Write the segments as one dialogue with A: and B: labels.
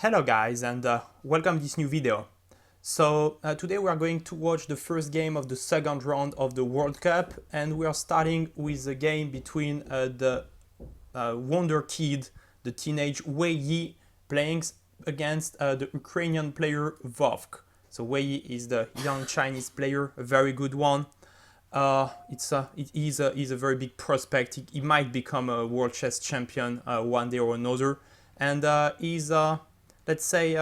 A: Hello guys and welcome to this new video. Today we are going to watch the first game of the second round of the World Cup, and we are starting with a game between the wonder kid, the teenage Wei Yi, playing against the Ukrainian player Vovk. So Wei Yi is the young Chinese player, a very good one. It is a very big prospect. He might become a world chess champion one day or another, and he's let's say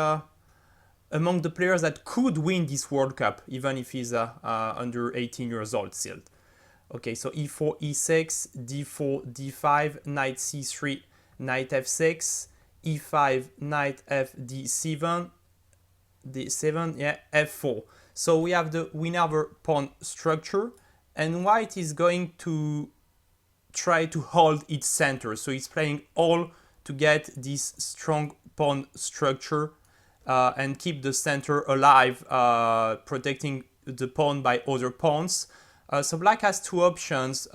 A: among the players that could win this World Cup, even if he's under 18 years old still. Okay, so e4, e6, d4, d5, knight c3, knight f6, e5, knight f d7, d7, yeah, f4. So we have the winner pawn structure, and white is going to try to hold its center. So he's playing all to get this strong pawn structure and keep the center alive, protecting the pawn by other pawns. So black has two options.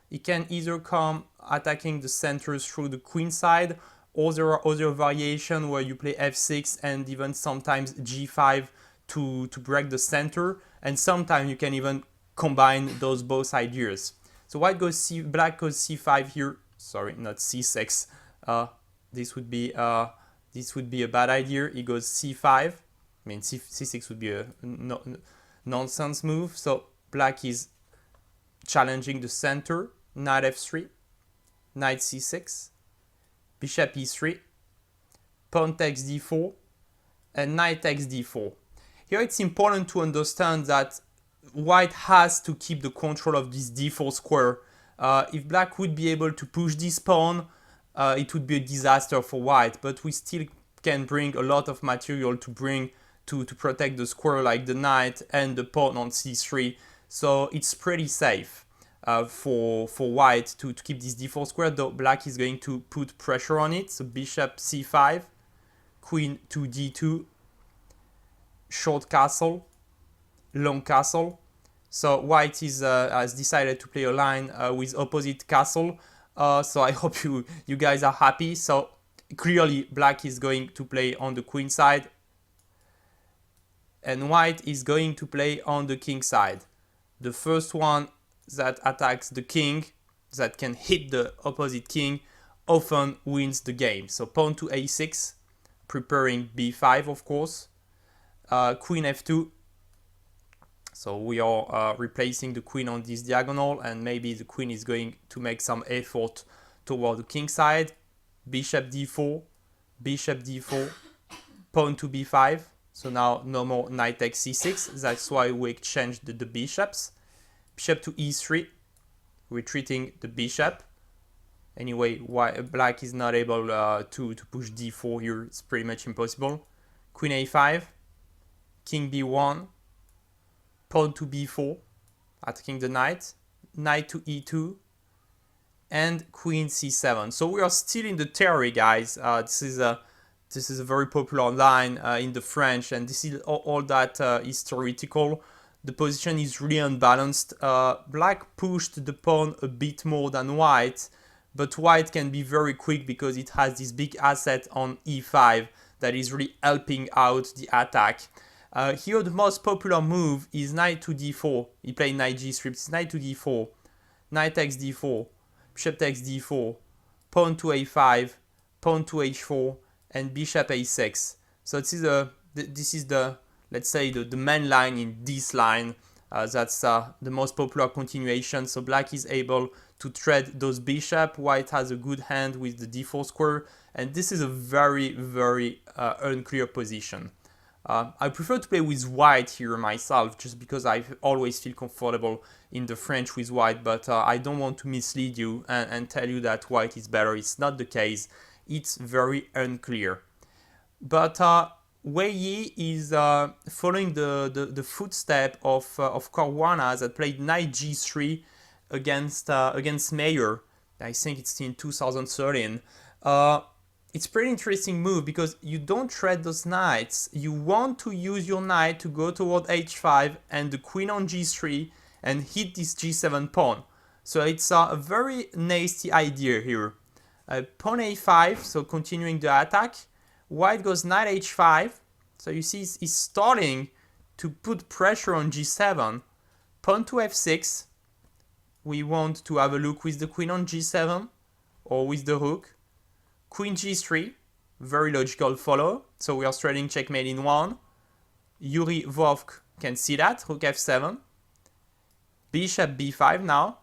A: He can either come attacking the centers through the queen side, or there are other variations where you play f6 and even sometimes g5 to break the center, and sometimes you can even combine those both ideas. So black goes c5 here. Sorry, not c6. This would be a bad idea. He goes c5. I mean, c6 would be a nonsense move. So black is challenging the center. Knight f3, knight c6, bishop e3, pawn takes d4, and knight takes d4. Here it's important to understand that white has to keep the control of this d4 square. If black would be able to push this pawn, it would be a disaster for white, but we still can bring a lot of material to protect the square, like the knight and the pawn on c3. So it's pretty safe for white to keep this d4 square, though black is going to put pressure on it. So bishop c5, queen to d2, short castle, long castle. So white has decided to play a line with opposite castle. So I hope you guys are happy. So clearly black is going to play on the queen side, and white is going to play on the king side. The first one that attacks the king, that can hit the opposite king, often wins the game. So pawn to a6, preparing b5, of course. Queen f2. So we are replacing the queen on this diagonal, and maybe the queen is going to make some effort toward the king side. Bishop d4, pawn to b5. So now no more knight takes c6. That's why we exchanged the bishops. Bishop to e3, retreating the bishop. Anyway, black is not able to push d4 here. It's pretty much impossible. Queen a5, king b1, pawn to b4, attacking the knight, knight to e2, and queen c7. So we are still in the theory, guys. This is a very popular line in the French, and this is all that is theoretical. The position is really unbalanced. Black pushed the pawn a bit more than white, but white can be very quick because it has this big asset on e5 that is really helping out the attack. Here the most popular move is knight to d4. He played knight g3. It's knight to d4, knight takes d4, bishop takes d4, pawn to a5, pawn to h4, and bishop a6. So this is the let's say the main line in this line. That's the most popular continuation. So black is able to trade those bishop. White has a good hand with the d4 square, and this is a very unclear position. I prefer to play with white here myself, just because I always feel comfortable in the French with white, but I don't want to mislead you and tell you that white is better. It's not the case. It's very unclear. But Wei Yi is following the footstep of Caruana, that played knight g3 against Mayer. I think it's in 2013. It's a pretty interesting move because you don't trade those knights. You want to use your knight to go toward h5 and the queen on g3 and hit this g7 pawn. So it's a very nasty idea here. Pawn a5, so continuing the attack. White goes knight h5. So you see he's starting to put pressure on g7. Pawn to f6. We want to have a look with the queen on g7 or with the rook. Queen g3. Very logical follow. So we are threading checkmate in one. Yuri Vovk can see that. Rook f7. Bishop b5 now.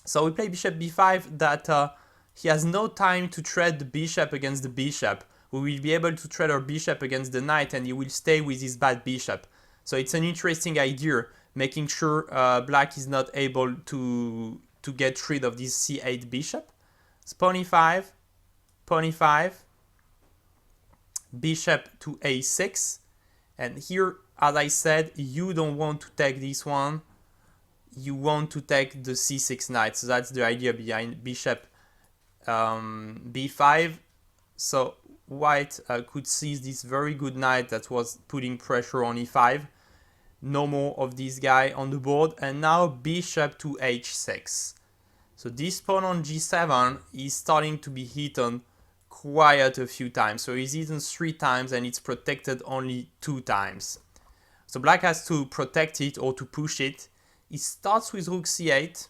A: So we play bishop b5 that he has no time to thread the bishop against the bishop. We will be able to thread our bishop against the knight and he will stay with his bad bishop. So it's an interesting idea, making sure black is not able to get rid of this c8 bishop. So pawn e5, pawn e5, bishop to a6. And here, as I said, you don't want to take this one. You want to take the c6 knight. So that's the idea behind bishop b5. So white could seize this very good knight that was putting pressure on e5. No more of this guy on the board. And now bishop to h6. So this pawn on g7 is starting to be hit on quite a few times. So it's hidden 3 times and it's protected only 2 times. So black has to protect it or to push it. He starts with rook c8,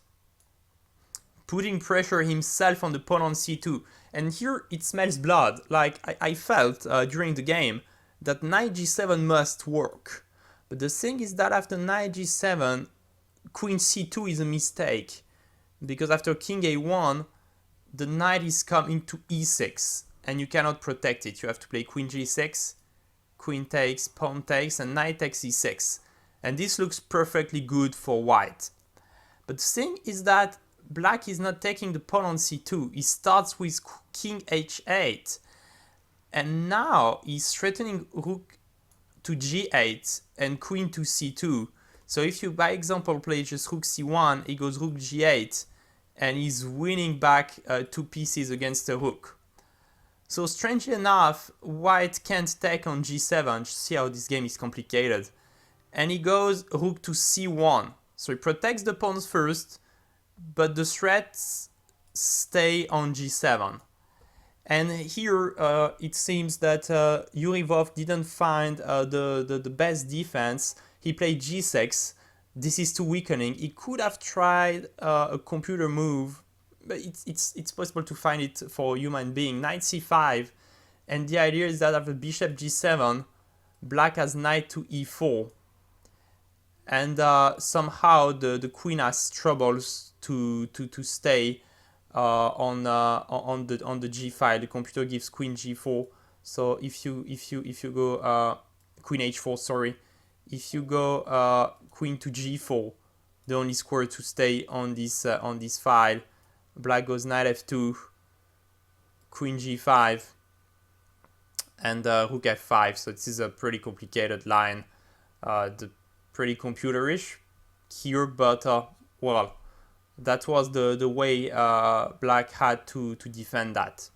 A: putting pressure himself on the pawn on c2. And here it smells blood. Like I felt during the game that knight g7 must work. But the thing is that after knight g7, queen c2 is a mistake. Because after king a1, the knight is coming to e6. And you cannot protect it. You have to play queen g6, queen takes, pawn takes, and knight takes e6. And this looks perfectly good for white. But the thing is that black is not taking the pawn on c2. He starts with king h8. And now he's threatening rook to g8 and queen to c2. So if you, by example, play just rook c1, he goes rook g8. And he's winning back 2 pieces against the rook. So strangely enough, white can't take on g7. Just see how this game is complicated. And he goes rook to c1. So he protects the pawns first, but the threats stay on g7. And here it seems that Yuri Vovk didn't find the best defense. He played g6. This is too weakening. He could have tried a computer move, but it's possible to find it for a human being. Knight c5, and the idea is that after bishop g7, black has knight to e4. And somehow the queen has troubles to stay on the g file. The computer gives queen g4. So if you go queen h4, sorry, if you go queen to g4, the only square to stay on this file. Black goes knight f2, queen g5, and rook f5. So this is a pretty complicated line. Pretty computerish here, but well, that was the way black had to defend that.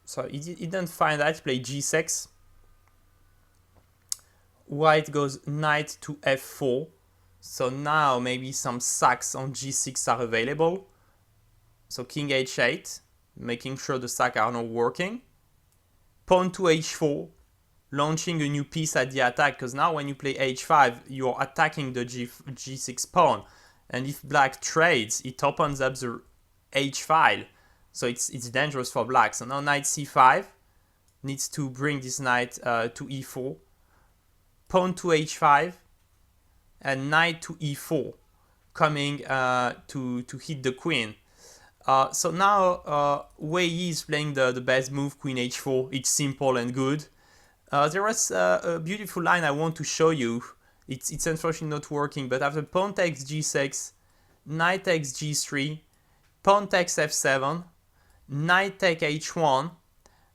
A: So he didn't find that. He played g6. White goes knight to f4. So now maybe some sacks on g6 are available. So king h8, making sure the sacks are not working. Pawn to h4. Launching a new piece at the attack, because now when you play h5, you're attacking the g6 pawn. And if black trades, it opens up the h file. So it's dangerous for black. So now knight c5 needs to bring this knight to e4. Pawn to h5 and knight to e4, coming to hit the queen. So now Wei Yi is playing the best move, queen h4. It's simple and good. There was a beautiful line I want to show you. It's unfortunately not working, but after pawn takes g6, knight takes g3, pawn takes f7, knight take h1.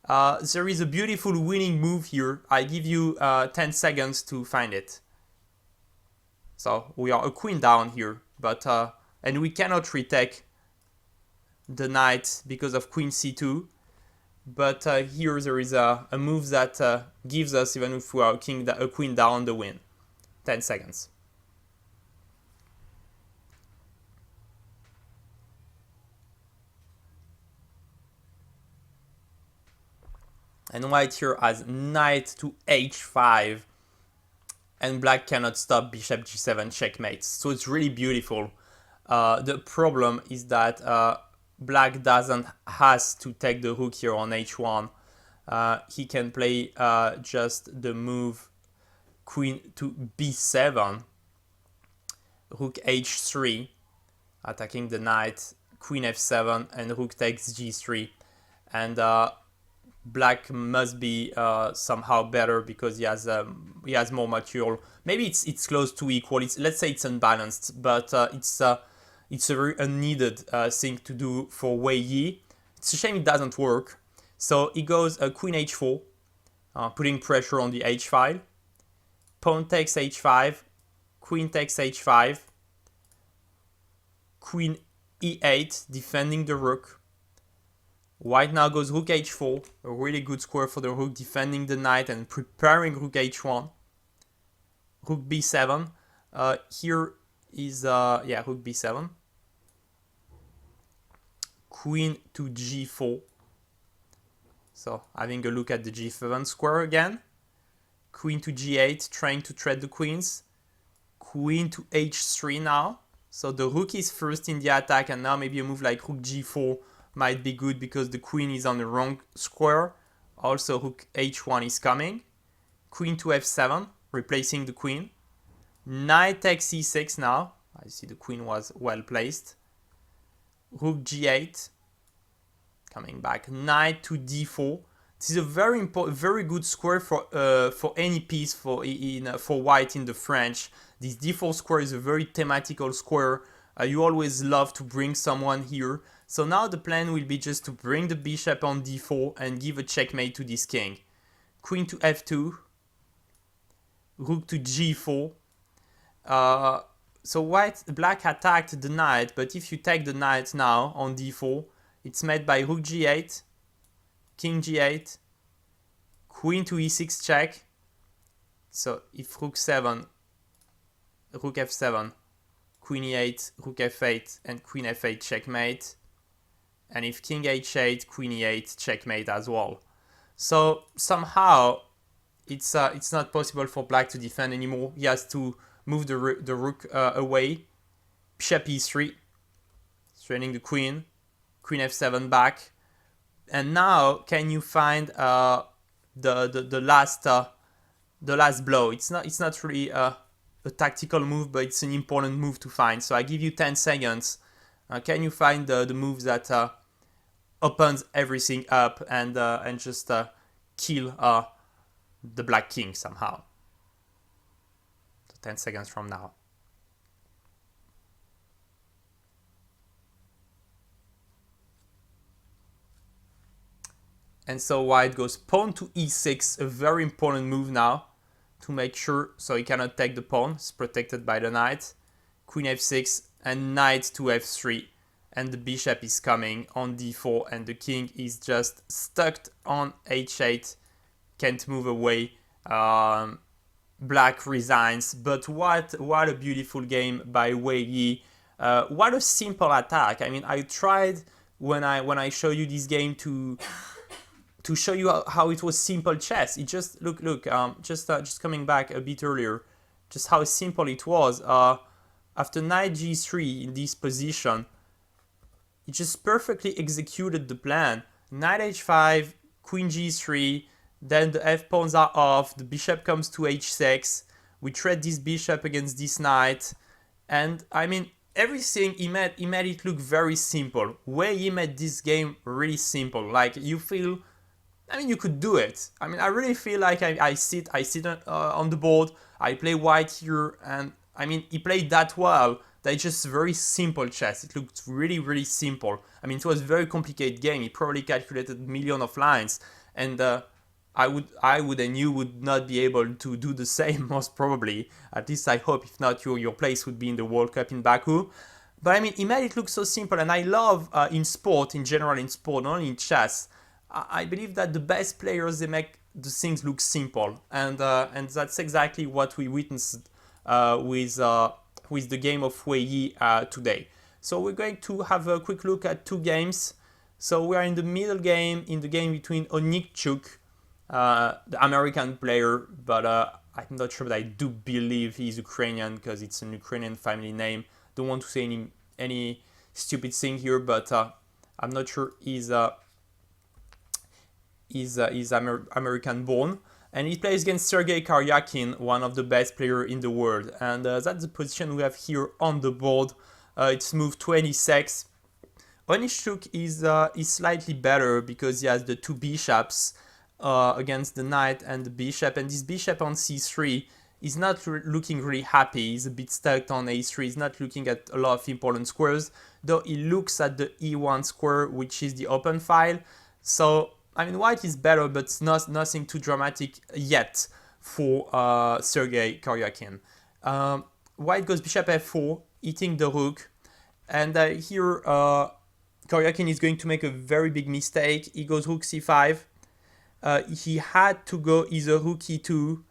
A: There is a beautiful winning move here. I give you 10 seconds to find it. So we are a queen down here, but and we cannot retake the knight because of queen c2. But here there is a move that gives us, even if we are a queen down, the win. 10 seconds. And white here has knight to h5, and black cannot stop bishop g7 checkmate. So it's really beautiful. The problem is that black doesn't has to take the rook here on h1. He can play just the move queen to b7, rook h3, attacking the knight, queen f7, and rook takes g3. And black must be somehow better because he has more material. Maybe it's close to equal. Let's say it's unbalanced, but it's a very unneeded thing to do for Wei Yi. It's a shame it doesn't work. So he goes queen h4, putting pressure on the h file. Pawn takes h5, queen takes h5, queen e8, defending the rook. White now goes rook h4, a really good square for the rook, defending the knight and preparing rook h1. Rook b7. Here is rook b7. Queen to g4. So having a look at the g7 square again. Queen to g8, trying to trade the queens. Queen to h3 now. So the rook is first in the attack, and now maybe a move like rook g4 might be good because the queen is on the wrong square. Also rook h1 is coming. Queen to f7, replacing the queen. Knight takes e6 now. I see the queen was well placed. Rook g8, coming back. Knight to d4. This is a very good square for any piece for white in the French. This d4 square is a very thematical square. You always love to bring someone here. So now the plan will be just to bring the bishop on d4 and give a checkmate to this king. Queen to f2, rook to g4. So black attacked the knight, but if you take the knight now on d4, it's met by rook g8, king g8, queen to e6 check. So if rook 7, rook f7, queen e8, rook f8, and queen f8 checkmate. And if king h8, queen e8 checkmate as well. So somehow it's not possible for black to defend anymore. He has to move the rook away. Bishop e3, straining the queen. Queen f7 back. And now can you find the last blow? It's not really a tactical move, but it's an important move to find. So I give you 10 seconds. Can you find the move that opens everything up and just kill the black king somehow? So 10 seconds from now. And so white goes pawn to e6, a very important move now to make sure so he cannot take the pawn. It's protected by the knight. Queen f6 and knight to f3. And the bishop is coming on d4 and the king is just stuck on h8. Can't move away. Black resigns. But what a beautiful game by Wei Yi. What a simple attack. I mean, I tried when I show you this game to show you how it was simple chess. It just look just coming back a bit earlier, just how simple it was. After knight g3 in this position, it just perfectly executed the plan. Knight h5, queen g3, then the f pawns are off, the bishop comes to h6, we trade this bishop against this knight, and I mean everything he made it look very simple. Wei Yi made this game really simple. Like you feel, I mean, you could do it. I mean, I really feel like I sit on the board, I play white here, and I mean, he played that well. That's just very simple chess. It looked really, really simple. I mean, it was a very complicated game. He probably calculated millions of lines, and I would, and you would not be able to do the same, most probably. At least I hope. If not, your place would be in the World Cup in Baku. But I mean, he made it look so simple, and I love in sport, in general, in sport, not only in chess. I believe that the best players, they make the things look simple, and that's exactly what we witnessed with the game of Wei Yi today. So we're going to have a quick look at two games. So we are in the middle game, in the game between Onikchuk the American player, but I'm not sure, but I do believe he's Ukrainian because it's an Ukrainian family name. Don't want to say any stupid thing here, but I'm not sure he's American born. And he plays against Sergei Karyakin, one of the best players in the world. And that's the position we have here on the board. It's move 26. Onishchuk is slightly better because he has the two bishops against the knight and the bishop, and this bishop on c3 is not looking really happy. He's a bit stuck on a3. He's not looking at a lot of important squares, though he looks at the e1 square, which is the open file. So I mean, white is better, but it's nothing too dramatic yet for Sergei Karyakin. White goes bishop f4, eating the rook, and here Karyakin is going to make a very big mistake. He goes rook c5. He had to go either rook e2,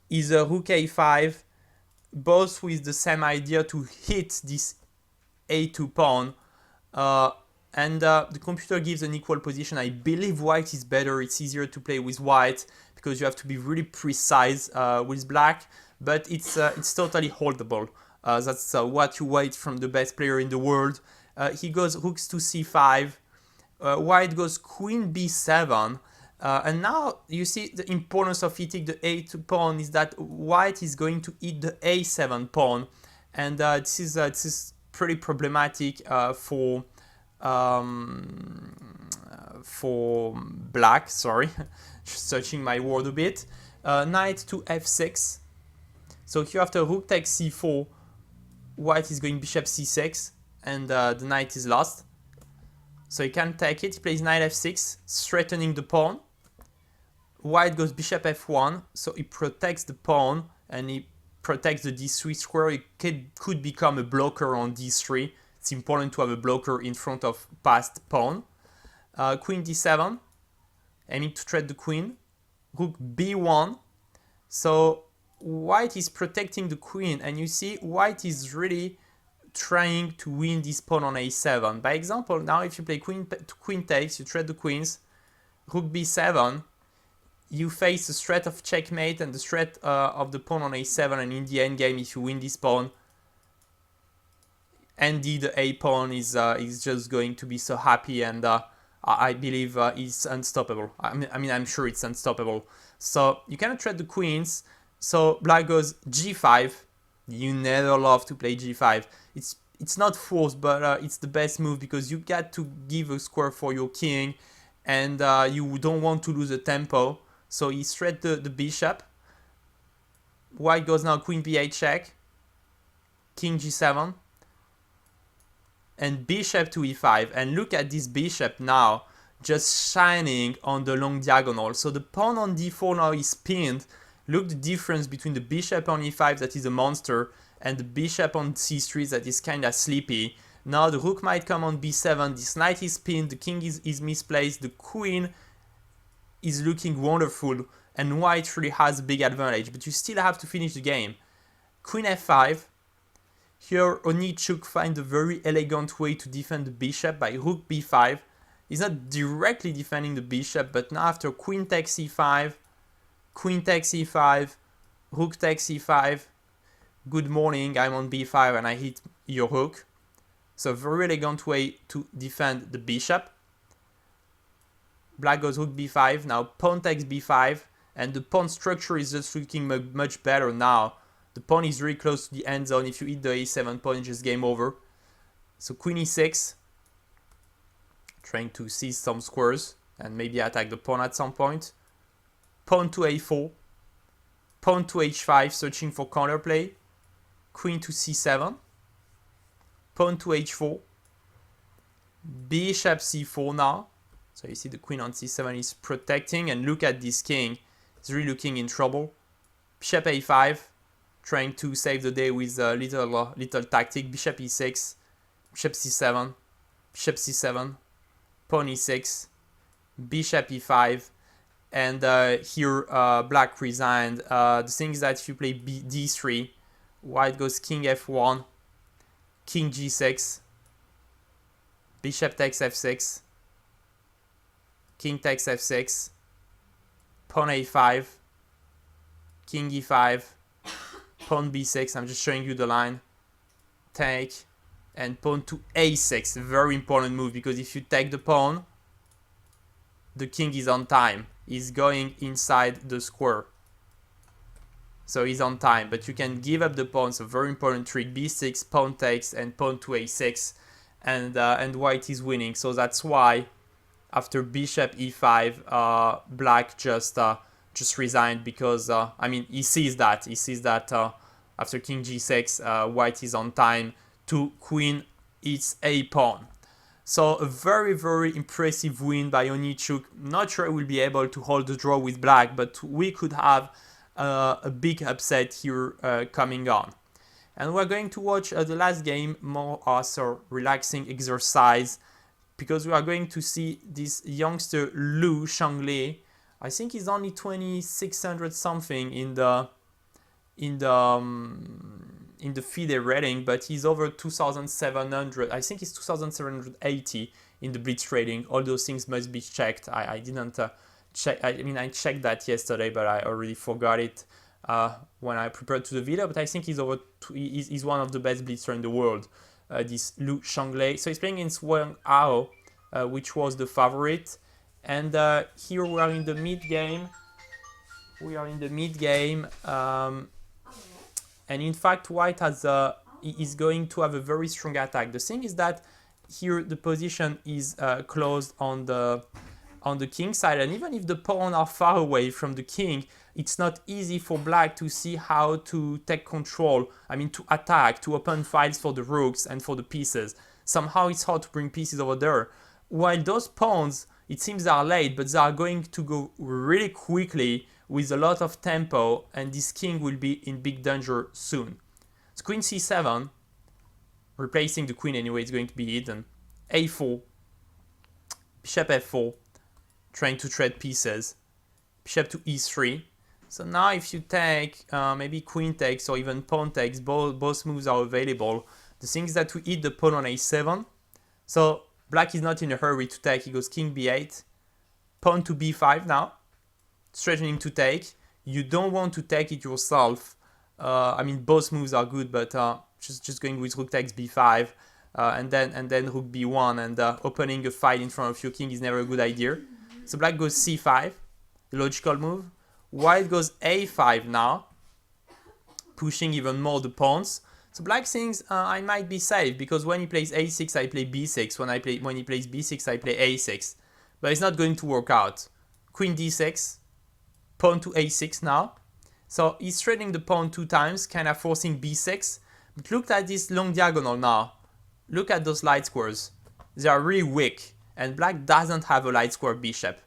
A: either rook a5, both with the same idea to hit this a2 pawn. And the computer gives an equal position. I believe white is better. It's easier to play with white because you have to be really precise with black, but it's totally holdable. That's what you wait from the best player in the world. He goes rooks to c5. White goes queen b7. And now you see the importance of hitting the a2 pawn is that white is going to hit the a7 pawn, and this is pretty problematic for black. Sorry, just searching my word a bit. Knight to f6. So here after rook takes c4, white is going bishop c6, and the knight is lost. So he can't take it. He plays knight f6, threatening the pawn. White goes bishop f1, so he protects the pawn and he protects the d3 square. It could become a blocker on d3. It's important to have a blocker in front of passed pawn. Queen d7, aiming to threat the queen. Rook b1. So white is protecting the queen, and you see white is really trying to win this pawn on a7. By example, now if you play queen takes, you threat the queens. Rook b7. You face the threat of checkmate and the threat of the pawn on a7, and in the endgame, if you win this pawn, Andy the a pawn is just going to be so happy, and I believe it's unstoppable. I mean, I'm sure it's unstoppable. So you cannot threat the queens. So black goes g5. You never love to play g5. It's not forced, but it's the best move because you got to give a square for your king, and you don't want to lose the tempo. So he threat the bishop. White goes now queen b8 check, king g7, and bishop to e5. And look at this bishop now, just shining on the long diagonal. So the pawn on d4 now is pinned. Look the difference between the bishop on e5 that is a monster and the bishop on c3 that is kind of sleepy. Now the rook might come on b7, this knight is pinned, the king is misplaced, the queen is looking wonderful, and white really has a big advantage, but you still have to finish the game. Queen f5. Here Onishchuk finds a very elegant way to defend the bishop by rook b5. He's not directly defending the bishop, but now after queen takes e5, queen takes e5, rook takes e5. Good morning, I'm on b5 and I hit your rook. So very elegant way to defend the bishop. Black goes rook b5, now pawn takes b5, and the pawn structure is just looking much better now. The pawn is really close to the end zone. If you hit the a7 pawn, it's just game over. So queen e6, trying to seize some squares and maybe attack the pawn at some point. Pawn to a4, pawn to h5, searching for counterplay. Queen to c7, pawn to h4, bishop c4 now. So you see the queen on c7 is protecting, and look at this king. He's really looking in trouble. Bishop a5, trying to save the day with a little tactic. Bishop e6, bishop c7, bishop c7, pawn e6, bishop e5, and here black resigned. The thing is that if you play d3, white goes king f1, king g6, bishop takes f6, king takes f6, pawn a5, king e5, pawn b6, I'm just showing you the line, take, and pawn to a6, very important move, because if you take the pawn, the king is on time, he's going inside the square, so he's on time, but you can give up the pawn, so very important trick, b6, pawn takes, and pawn to a6, and white is winning, so that's why after bishop e5, black just resigned, because I mean he sees that after king g6, white is on time to queen eats a pawn. So a very, very impressive win by Onichuk. Not sure we'll be able to hold the draw with black, but we could have a big upset here coming on. And we're going to watch the last game, more as a relaxing exercise, because we are going to see this youngster Lu Shanglei. I think he's only 2600 something in the Fide rating, but he's over 2700. I think he's 2780 in the Blitz rating. All those things must be checked. I didn't check. I mean, I checked that yesterday, but I already forgot it when I prepared to the video. But I think he's over. He's one of the best blitzers in the world. This Lu Shanglei. So he's playing against Wang Ao, which was the favorite. And here we are in the mid game. And in fact, white is going to have a very strong attack. The thing is that here the position is closed on the king side, and even if the pawns are far away from the king, it's not easy for black to see how to take control. I mean, to attack, to open files for the rooks and for the pieces. Somehow it's hard to bring pieces over there. While those pawns, it seems, are late, but they are going to go really quickly with a lot of tempo, and this king will be in big danger soon. So queen c7, replacing the queen anyway, is going to be hidden. a4, bishop f4, trying to trade pieces. Bishop to e3. So now if you take, maybe queen takes or even pawn takes, both moves are available. The thing is that we hit the pawn on a7. So black is not in a hurry to take. He goes king b8, pawn to b5 now, threatening to take. You don't want to take it yourself. I mean, both moves are good, but just going with rook takes b5, and then rook b1, and opening a file in front of your king is never a good idea. So black goes c5, the logical move. White goes a5 now, pushing even more the pawns. So black thinks I might be safe, because when he plays a6, I play b6. When he plays b6, I play a6. But it's not going to work out. Queen d6, pawn to a6 now. So he's threading the pawn 2 times, kind of forcing b6. But look at this long diagonal now. Look at those light squares. They are really weak, and black doesn't have a light square bishop.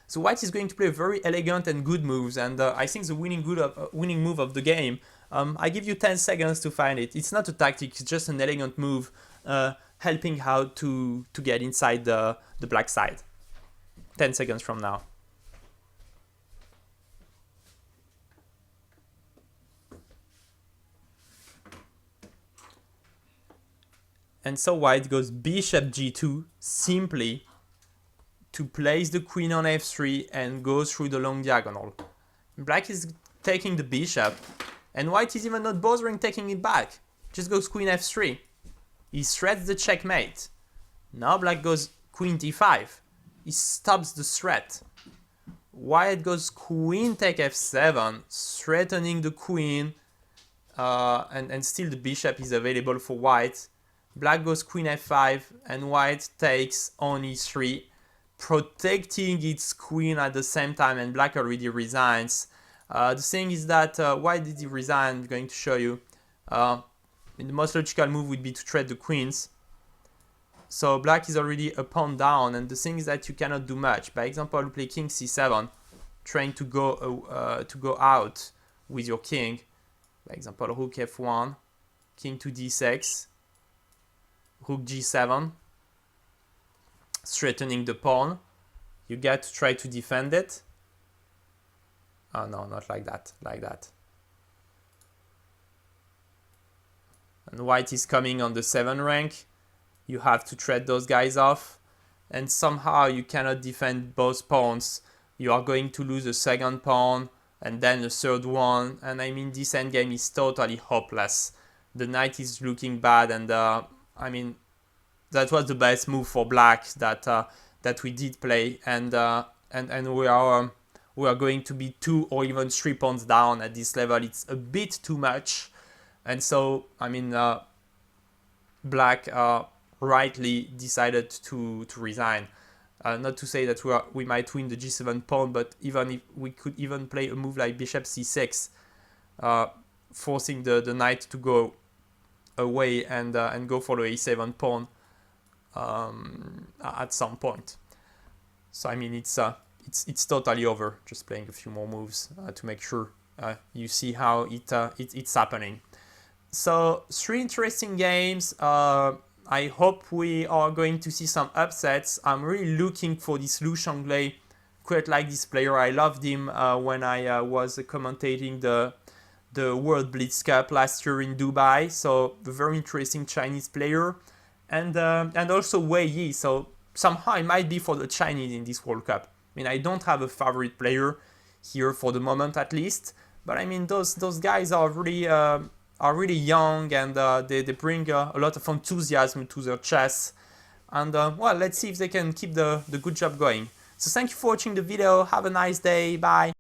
A: So white is going to play very elegant and good moves, and I think the winning move of the game. I give you 10 seconds to find it. It's not a tactic, it's just an elegant move, helping how to get inside the black side. 10 seconds from now. And so white goes bishop g2, simply to place the queen on f3 and go through the long diagonal. Black is taking the bishop, and white is even not bothering taking it back. Just goes queen f3. He threats the checkmate. Now black goes queen d5. He stops the threat. White goes queen take f7, threatening the queen, and still the bishop is available for white. Black goes queen f5, and white takes on e3, protecting its queen at the same time, and black already resigns. The thing is that, why did he resign? I'm going to show you. The most logical move would be to trade the queens. So black is already a pawn down, and the thing is that you cannot do much. By example, you play king c7, trying to go out with your king. By example, rook f1, king to d6, rook g7, threatening the pawn. You get to try to defend it. Oh no, not like that, like that. And white is coming on the 7 rank. You have to trade those guys off, and somehow you cannot defend both pawns you are going to lose a second pawn and then a third one, and I mean this endgame is totally hopeless. The knight is looking bad, and I mean that was the best move for black that we did play, and we are going to be 2 or even 3 pawns down at this level. It's a bit too much, and so I mean black rightly decided to resign. Not to say that we might win the g7 pawn, but even if we could even play a move like bishop c6, forcing the knight to go away and go for the a7 pawn at some point. So I mean it's totally over. Just playing a few more moves to make sure you see how it's happening. So 3 interesting games. I hope we are going to see some upsets. I'm really looking for this Liu Shanglei. Quite like this player. I loved him when I was commentating the World Blitz Cup last year in Dubai. So a very interesting Chinese player, and also Wei Yi. So somehow it might be for the Chinese in this World Cup. I mean, I don't have a favorite player here for the moment, at least. But I mean, those guys are really young, and they bring a lot of enthusiasm to their chess. And well, let's see if they can keep the good job going. So thank you for watching the video. Have a nice day. Bye.